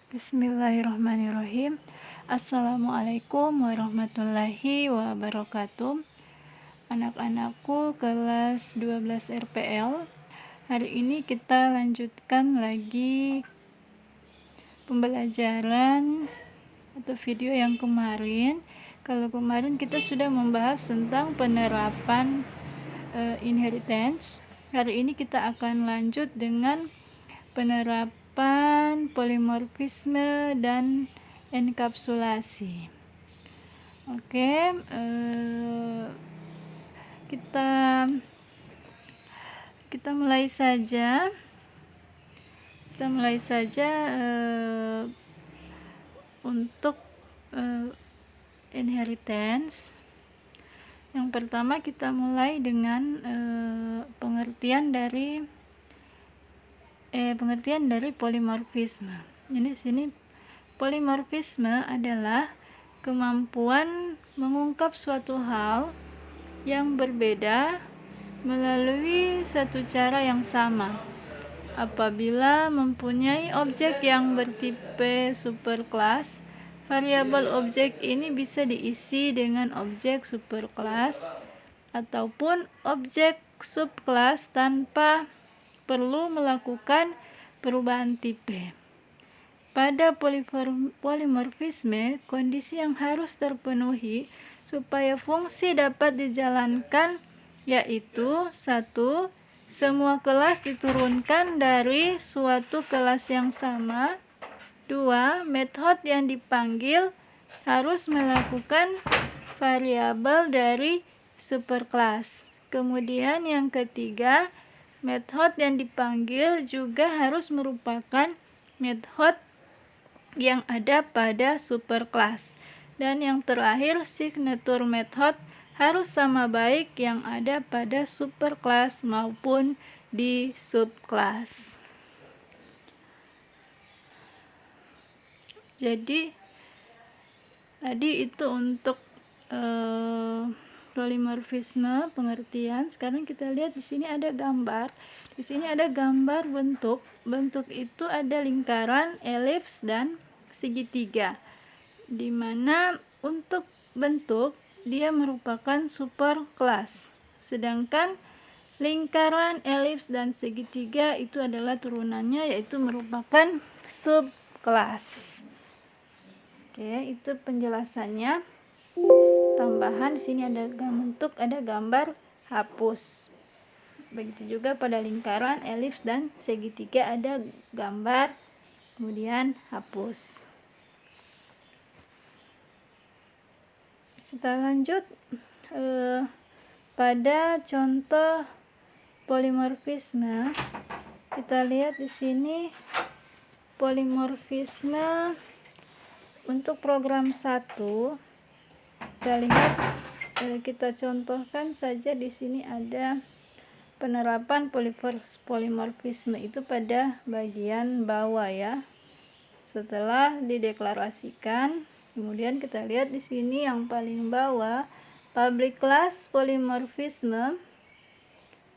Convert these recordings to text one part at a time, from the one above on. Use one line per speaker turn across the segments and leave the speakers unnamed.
Bismillahirrahmanirrahim. Assalamualaikum warahmatullahi wabarakatuh. Anak-anakku kelas 12 RPL. Hari ini kita lanjutkan lagi pembelajaran atau video yang kemarin. Kalau kemarin kita sudah membahas tentang penerapan inheritance. Hari ini kita akan lanjut dengan penerapan polimorfisme dan enkapsulasi. Oke, kita mulai saja. Untuk inheritance. Yang pertama kita mulai dengan pengertian dari polimorfisme. Jadi sini polimorfisme adalah kemampuan mengungkap suatu hal yang berbeda melalui satu cara yang sama. Apabila mempunyai objek yang bertipe superkelas, variabel objek ini bisa diisi dengan objek superkelas ataupun objek subkelas tanpa perlu melakukan perubahan tipe. Pada polimorfisme, kondisi yang harus terpenuhi supaya fungsi dapat dijalankan yaitu 1. Semua kelas diturunkan dari suatu kelas yang sama. 2. Metode yang dipanggil harus melakukan variabel dari superkelas. Kemudian yang ketiga, metode yang dipanggil juga harus merupakan metode yang ada pada superkelas. Dan yang terakhir, signature method harus sama baik yang ada pada superkelas maupun di subkelas. Jadi tadi itu untuk polimorfisme pengertian. Sekarang kita lihat di sini ada gambar. Di sini ada gambar bentuk. Bentuk itu ada lingkaran, elips dan segitiga. Di mana untuk bentuk dia merupakan superkelas. Sedangkan lingkaran, elips dan segitiga itu adalah turunannya, yaitu merupakan subkelas. Oke, itu penjelasannya. Tambahan di sini ada bentuk, ada gambar hapus. Begitu juga pada lingkaran, elips dan segitiga ada gambar, kemudian hapus. Kita lanjut pada contoh polimorfisme. Kita lihat di sini polimorfisme untuk program 1. Kita lihat, kita contohkan saja di sini ada penerapan polimorfisme itu pada bagian bawah ya. Setelah dideklarasikan, kemudian kita lihat di sini yang paling bawah, public class polimorfisme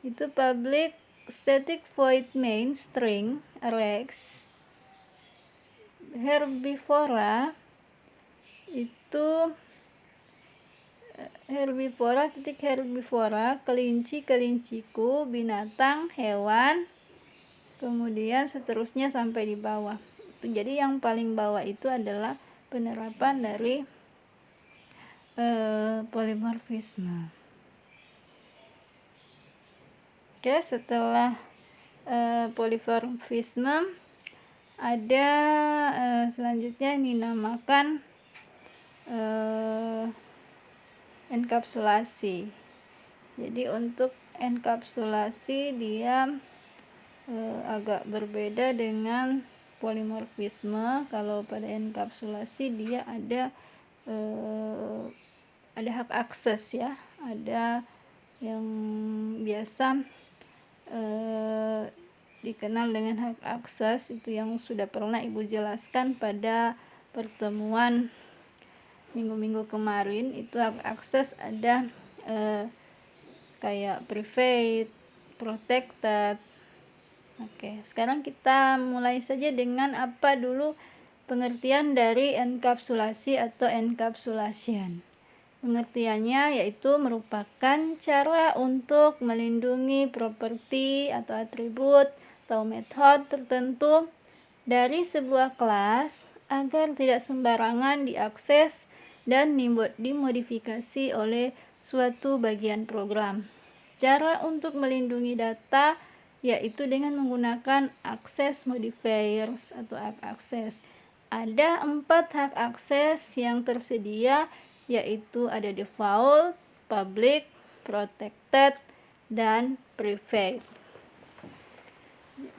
itu public static void main string Rex herbivora itu herbivora, kelinci-kelinciku, binatang, hewan, kemudian seterusnya sampai di bawah. Jadi yang paling bawah itu adalah penerapan dari polimorfisme. Oke, setelah polimorfisme ada selanjutnya yang dinamakan enkapsulasi. Jadi untuk enkapsulasi dia agak berbeda dengan polimorfisme. Kalau pada enkapsulasi dia ada hak akses ya, ada yang biasa dikenal dengan hak akses, itu yang sudah pernah Ibu jelaskan pada pertemuan minggu-minggu kemarin. Itu hak akses ada kayak private, protected. Oke, sekarang kita mulai saja dengan apa dulu Pengertian dari enkapsulasi atau encapsulation. Pengertiannya yaitu merupakan cara untuk melindungi properti atau atribut atau metode tertentu dari sebuah kelas agar tidak sembarangan diakses dan dimodifikasi oleh suatu bagian program. Cara untuk melindungi data yaitu dengan menggunakan access modifiers atau hak akses. Ada 4 hak akses yang tersedia, yaitu ada default, public, protected, dan private.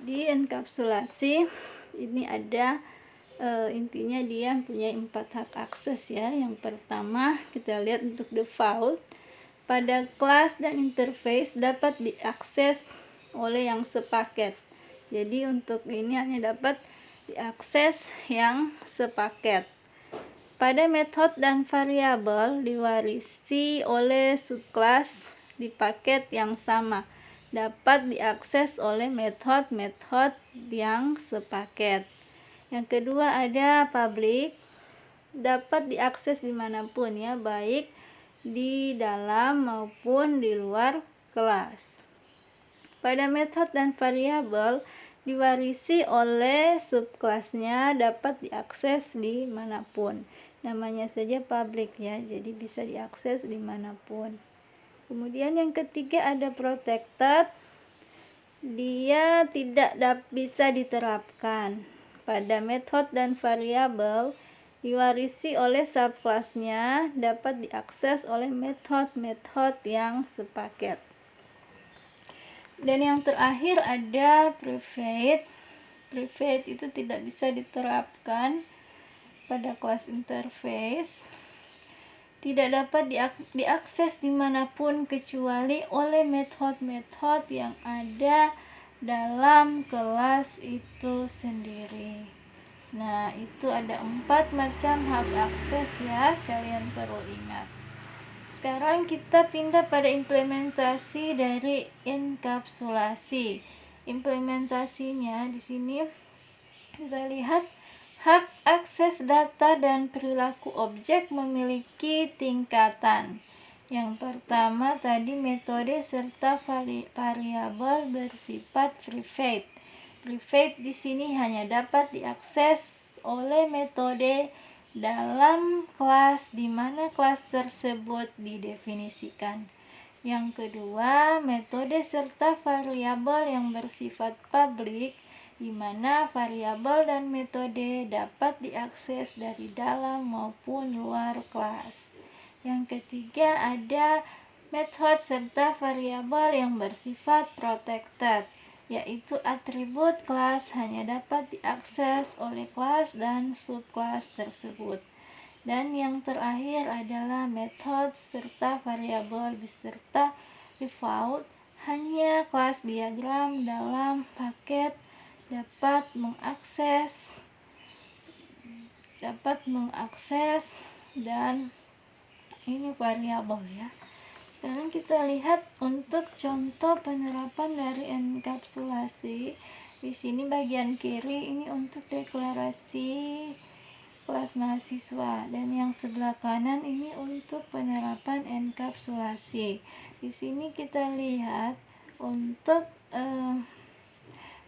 Di enkapsulasi ini ada intinya dia punya 4 hak akses ya. Yang pertama kita lihat untuk default, pada kelas dan interface dapat diakses oleh yang sepaket. Jadi untuk ini hanya dapat diakses yang sepaket. Pada metode dan variabel diwarisi oleh subkelas di paket yang sama, dapat diakses oleh metode yang sepaket. Yang kedua ada public, dapat diakses dimanapun ya, baik di dalam maupun di luar kelas. Pada metode dan variabel diwarisi oleh subkelasnya, dapat diakses dimanapun. Namanya saja public ya, jadi bisa diakses dimanapun. Kemudian yang ketiga ada protected, dia tidak bisa diterapkan. Pada metode dan variabel diwarisi oleh subkelasnya, dapat diakses oleh metode yang sepaket. Dan yang terakhir ada private. Private itu tidak bisa diterapkan pada kelas interface, tidak dapat diakses dimanapun kecuali oleh metode yang ada dalam kelas itu sendiri. Nah, itu ada 4 macam hak akses ya, kalian perlu ingat. Sekarang kita pindah pada implementasi dari enkapsulasi. Implementasinya di sini kita lihat hak akses data dan perilaku objek memiliki tingkatan. Yang pertama tadi metode serta variabel bersifat private. Private di sini hanya dapat diakses oleh metode dalam kelas di mana kelas tersebut didefinisikan. Yang kedua, metode serta variabel yang bersifat public, di mana variabel dan metode dapat diakses dari dalam maupun luar kelas. Yang ketiga, ada metode serta variabel yang bersifat protected, yaitu atribut kelas hanya dapat diakses oleh kelas dan subkelas tersebut. Dan yang terakhir adalah metode serta variabel beserta default, hanya kelas diagram dalam paket dapat mengakses dan ini variabel ya. Sekarang kita lihat untuk contoh penerapan dari enkapsulasi. Di sini bagian kiri ini untuk deklarasi kelas mahasiswa, dan yang sebelah kanan ini untuk penerapan enkapsulasi. Di sini kita lihat untuk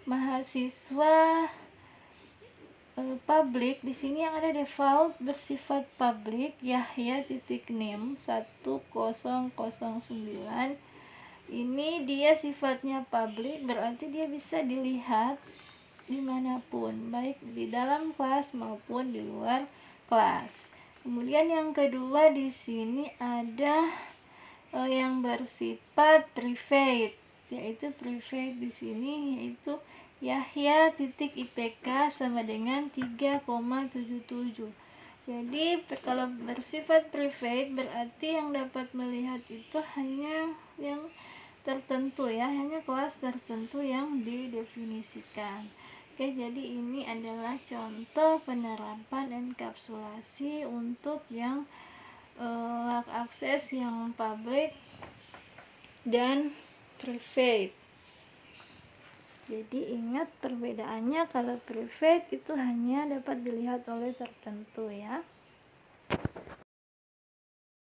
mahasiswa public, di sini yang ada default bersifat public Yahya.nim 1009. Ini dia sifatnya public, berarti dia bisa dilihat dimanapun, baik di dalam kelas maupun di luar kelas. Kemudian yang kedua di sini ada yang bersifat private, yaitu private di sini yaitu Yahya.ipk sama dengan 3,77. Jadi kalau bersifat private berarti yang dapat melihat itu hanya yang tertentu ya, hanya kelas tertentu yang didefinisikan. Oke, jadi ini adalah contoh penerapan enkapsulasi untuk yang hak akses yang public dan private. Jadi ingat perbedaannya, kalau private itu hanya dapat dilihat oleh tertentu ya.